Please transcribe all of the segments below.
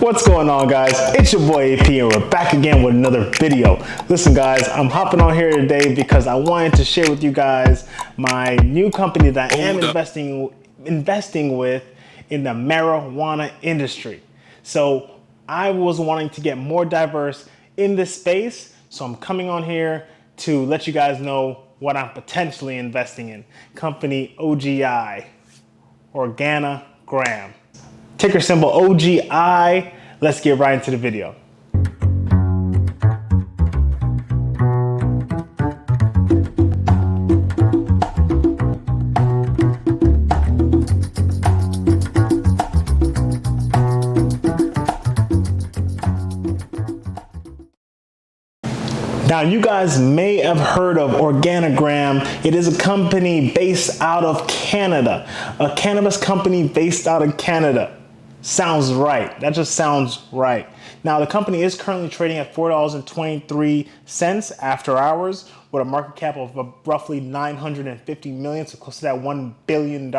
What's going on, guys? It's your boy AP and we're back again with another video. Listen guys, I'm hopping on here today because I wanted to share with you guys my new company that I am investing with in the marijuana industry. So I was wanting to get more diverse in this space, so I'm coming on here to let you guys know what I'm potentially investing in. Company OGI, Organogram. Ticker symbol OGI. Let's get right into the video. Now, you guys may have heard of Organogram. It is a company based out of Canada, a cannabis company based out of Canada. Sounds right. That just sounds right. Now, the company is currently trading at $4.23 after hours with a market cap of roughly 950 million, so close to that $1 billion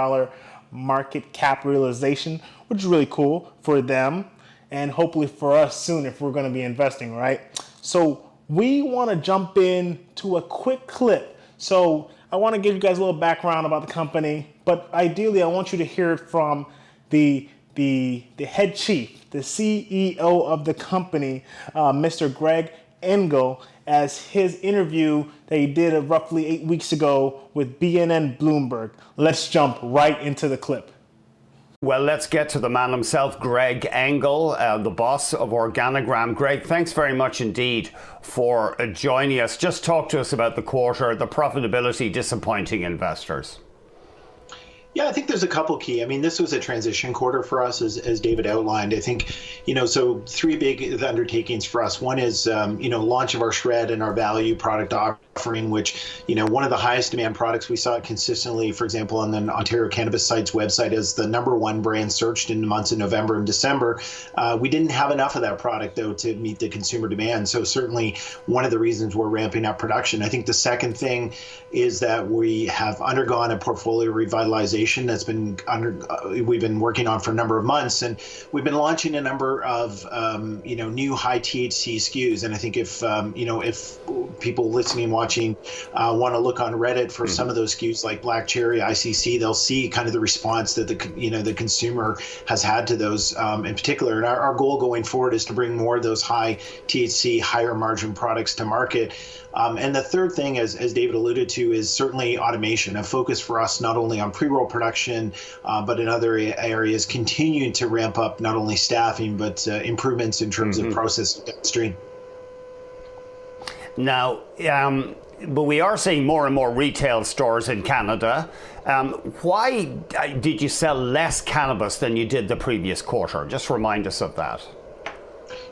market cap realization, which is really cool for them and hopefully for us soon if we're going to be investing, right? So we want to jump in to a quick clip. So I want to give you guys a little background about the company, but ideally I want you to hear it from the head chief, the CEO of the company, Mr. Greg Engel, as his interview that he did roughly 8 weeks ago with BNN Bloomberg. Let's jump right into the clip. Well, let's get to the man himself, Greg Engel, the boss of Organogram. Greg, thanks very much indeed for joining us. Just talk to us about the quarter, the profitability disappointing investors. Yeah, I think there's a couple key. I mean, this was a transition quarter for us, as David outlined. I think, so three big undertakings for us. One is, launch of our Shred and our value product offering, which, one of the highest demand products. We saw it consistently, for example, on the Ontario Cannabis Site's website as the #1 brand searched in the months of November and December. We didn't have enough of that product, though, to meet the consumer demand. So certainly one of the reasons we're ramping up production. I think the second thing is that we have undergone a portfolio revitalization that's been we've been working on for a number of months, and we've been launching a number of new high THC SKUs. And I think if people listening, watching, want to look on Reddit for some of those SKUs like Black Cherry, ICC, they'll see kind of the response that the consumer has had to those in particular. And our goal going forward is to bring more of those high THC, higher margin products to market. And the third thing, as David alluded to, is certainly automation, a focus for us not only on pre-roll production, but in other areas, continuing to ramp up not only staffing, but improvements in terms of process downstream. Now, but we are seeing more and more retail stores in Canada. Why did you sell less cannabis than you did the previous quarter? Just remind us of that.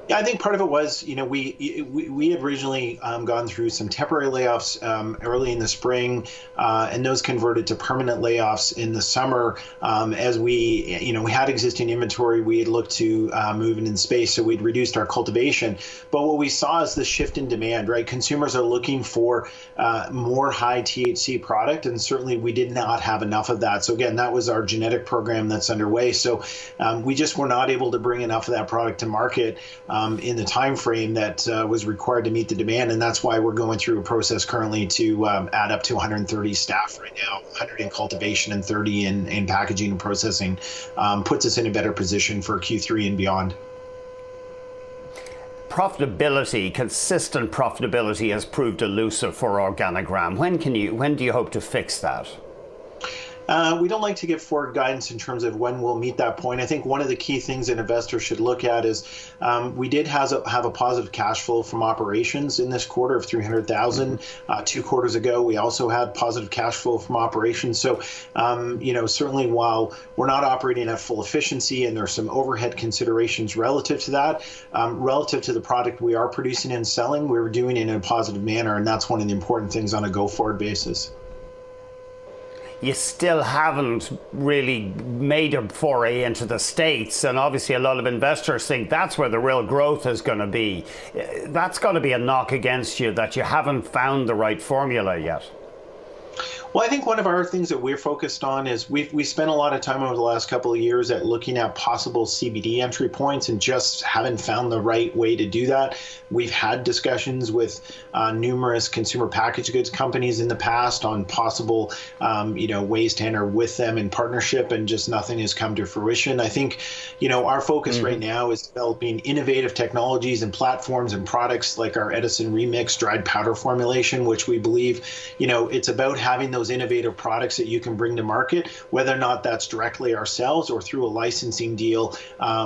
Yeah, I think part of it was, we had originally gone through some temporary layoffs early in the spring, and those converted to permanent layoffs in the summer. As we had existing inventory, we had looked to move it in space, so we'd reduced our cultivation. But what we saw is the shift in demand, right? Consumers are looking for more high THC product, and certainly we did not have enough of that. So again, that was our genetic program that's underway. So we just were not able to bring enough of that product to market in the time frame that was required to meet the demand, and that's why we're going through a process currently to add up to 130 staff right now, 100 in cultivation and 30 in packaging and processing. Puts us in a better position for Q3 and beyond. Profitability, consistent profitability has proved elusive for Organogram. When do you hope to fix that? We don't like to give forward guidance in terms of when we'll meet that point. I think one of the key things that investors should look at is we did have a positive cash flow from operations in this quarter of $300,000. 2 quarters ago, we also had positive cash flow from operations. So, certainly while we're not operating at full efficiency and there's some overhead considerations relative to that, relative to the product we are producing and selling, we're doing it in a positive manner, and that's one of the important things on a go-forward basis. You still haven't really made a foray into the States, and obviously a lot of investors think that's where the real growth is going to be. That's got to be a knock against you that you haven't found the right formula yet. Well, I think one of our things that we're focused on is we spent a lot of time over the last couple of years at looking at possible CBD entry points and just haven't found the right way to do that. We've had discussions with numerous consumer packaged goods companies in the past on possible, ways to enter with them in partnership, and just nothing has come to fruition. I think, our focus right now is developing innovative technologies and platforms and products like our Edison Remix dried powder formulation, which we believe, it's about having those innovative products that you can bring to market, whether or not that's directly ourselves or through a licensing deal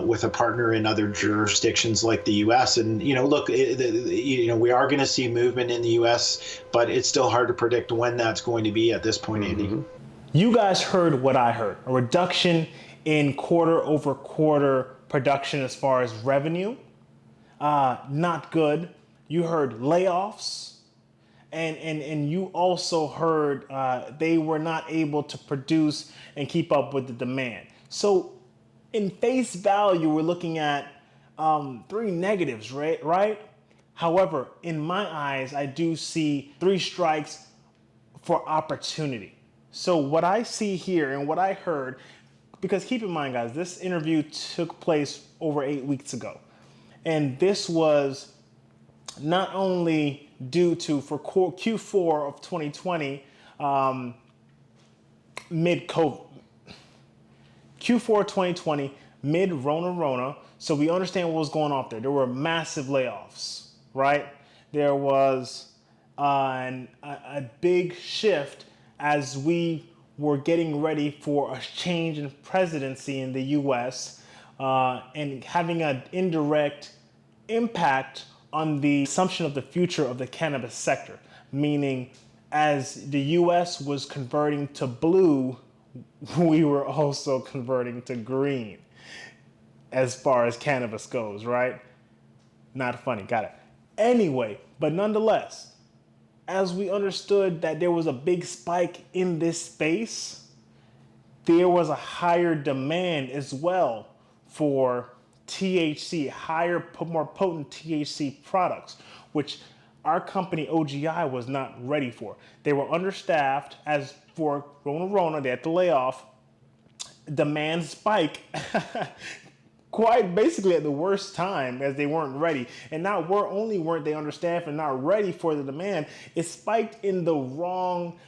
with a partner in other jurisdictions like the U.S. And look, we are going to see movement in the U.S., but it's still hard to predict when that's going to be at this point, Andy. You guys heard what I heard: a reduction in quarter-over-quarter production as far as revenue. Not good. You heard layoffs. And you also heard they were not able to produce and keep up with the demand. So in face value, we're looking at three negatives, right? However, in my eyes, I do see three strikes for opportunity. So what I see here and what I heard, because keep in mind, guys, this interview took place over 8 weeks ago. And this was not only due to, for Q4 of 2020, mid-COVID, Q4 2020, mid-Rona. So we understand what was going on there. There were massive layoffs, right? There was a big shift as we were getting ready for a change in presidency in the U.S. And having an indirect impact on the assumption of the future of the cannabis sector, meaning as the U.S. was converting to blue, we were also converting to green as far as cannabis goes, right? Not funny, got it. Anyway, but nonetheless, as we understood that there was a big spike in this space, there was a higher demand as well for THC, more potent THC products, which our company OGI was not ready for. They were understaffed. As for Rona, they had to lay off. Demand spike quite basically at the worst time, as they weren't ready. And not only weren't they understaffed and not ready for the demand, it spiked in the wrong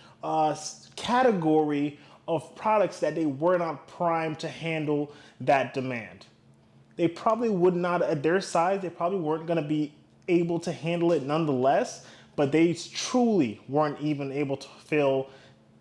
category of products that they were not primed to handle that demand. They probably would not, at their size, they probably weren't going to be able to handle it nonetheless, but they truly weren't even able to fill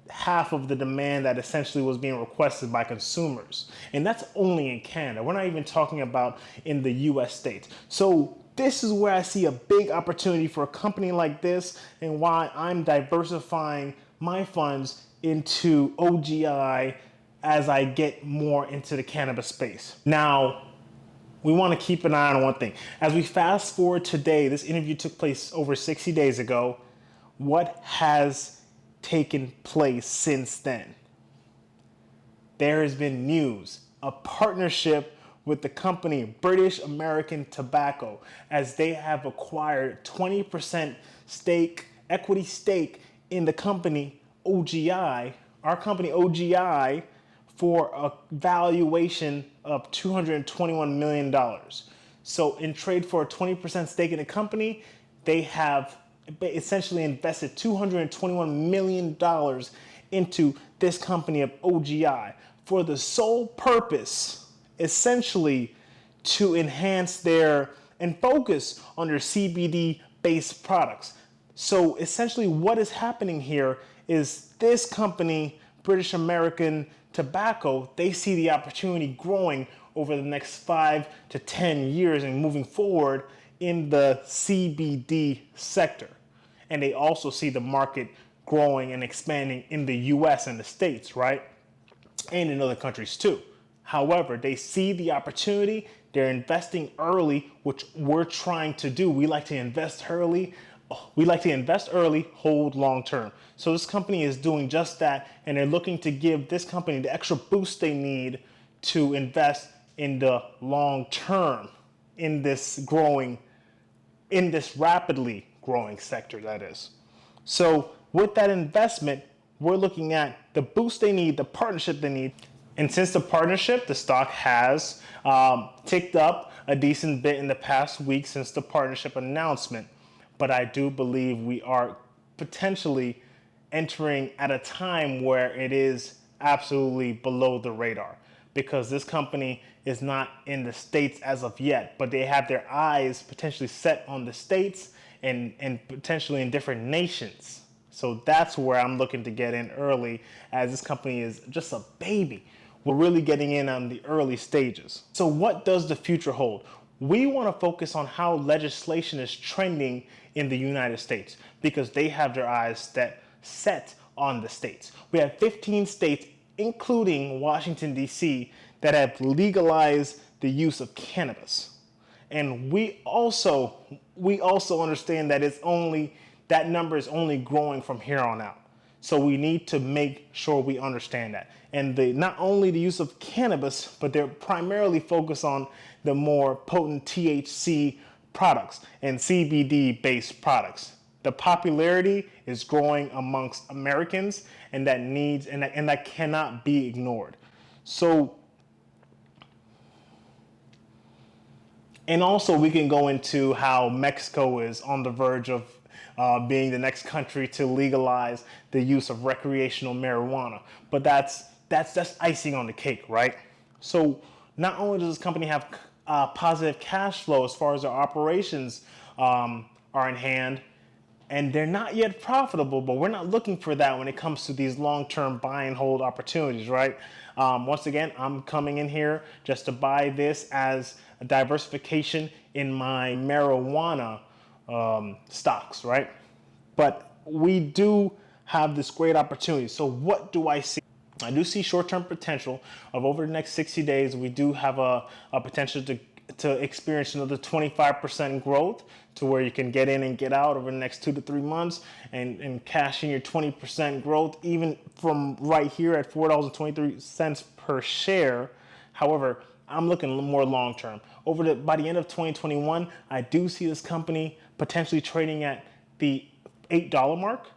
half of the demand that essentially was being requested by consumers. And that's only in Canada. We're not even talking about in the US states. So this is where I see a big opportunity for a company like this, and why I'm diversifying my funds into OGI as I get more into the cannabis space. Now, we want to keep an eye on one thing. As we fast forward today, this interview took place over 60 days ago. What has taken place since then? There has been news, a partnership with the company British American Tobacco, as they have acquired 20% equity stake in the company OGI, our company OGI, for a valuation of $221 million. So in trade for a 20% stake in the company, they have essentially invested $221 million into this company of OGI for the sole purpose, essentially, to enhance and focus on their CBD-based products. So essentially what is happening here is this company, British American Tobacco, they see the opportunity growing over the next 5 to 10 years and moving forward in the CBD sector. And they also see the market growing and expanding in the US and the States, right? And in other countries too. However, they see the opportunity, they're investing early, which we're trying to do. We like to invest early, hold long term. So this company is doing just that, and they're looking to give this company the extra boost they need to invest in the long term in this rapidly growing sector, that is. So with that investment, We're looking at the boost they need, the partnership they need. And since the partnership, the stock has ticked up a decent bit in the past week since the partnership announcement. But I do believe we are potentially entering at a time where it is absolutely below the radar, because this company is not in the States as of yet, but they have their eyes potentially set on the States and potentially in different nations. So that's where I'm looking to get in early, as this company is just a baby. We're really getting in on the early stages. So what does the future hold? We want to focus on how legislation is trending in the United States, because they have their eyes set on the states. We have 15 states, including Washington, D.C., that have legalized the use of cannabis. And we also understand that that number is only growing from here on out. So we need to make sure we understand that. And not only the use of cannabis, but they're primarily focused on the more potent THC products and CBD based products. The popularity is growing amongst Americans, and that cannot be ignored. So, and also we can go into how Mexico is on the verge of being the next country to legalize the use of recreational marijuana. But that's icing on the cake, right? So not only does this company have positive cash flow as far as their operations are in hand, and they're not yet profitable, but we're not looking for that when it comes to these long-term buy and hold opportunities, right? Once again, I'm coming in here just to buy this as a diversification in my marijuana stocks, right? But we do have this great opportunity. So what do I see? I do see short-term potential of over the next 60 days. We do have a potential to experience another 25% growth, to where you can get in and get out over the next 2 to 3 months and cash in your 20% growth, even from right here at $4.23 per share. However, I'm looking more long term. By the end of 2021, I do see this company potentially trading at the $8 mark.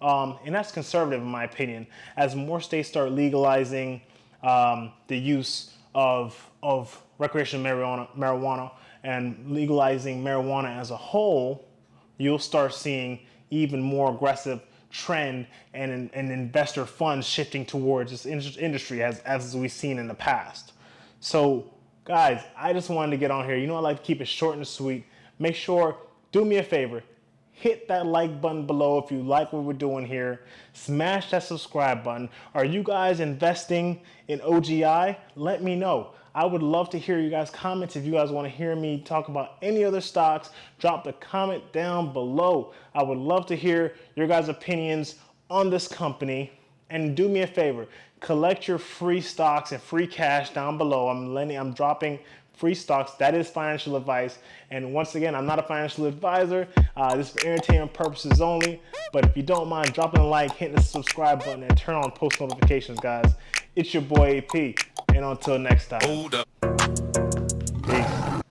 And that's conservative in my opinion, as more states start legalizing the use of recreational marijuana and legalizing marijuana as a whole. You'll start seeing even more aggressive trend and investor funds shifting towards this industry as we've seen in the past. So guys, I just wanted to get on here. I like to keep it short and sweet. Make sure, do me a favor, hit that like button below if you like what we're doing here. Smash that subscribe button. Are you guys investing in OGI? Let me know. I would love to hear you guys' comments. If you guys want to hear me talk about any other stocks, drop the comment down below. I would love to hear your guys' opinions on this company. And do me a favor, collect your free stocks and free cash down below. I'm dropping free stocks. That is financial advice. And once again, I'm not a financial advisor. This is for entertainment purposes only. But if you don't mind dropping a like, hitting the subscribe button, and turn on post notifications, guys. It's your boy AP. And until next time. Hold up.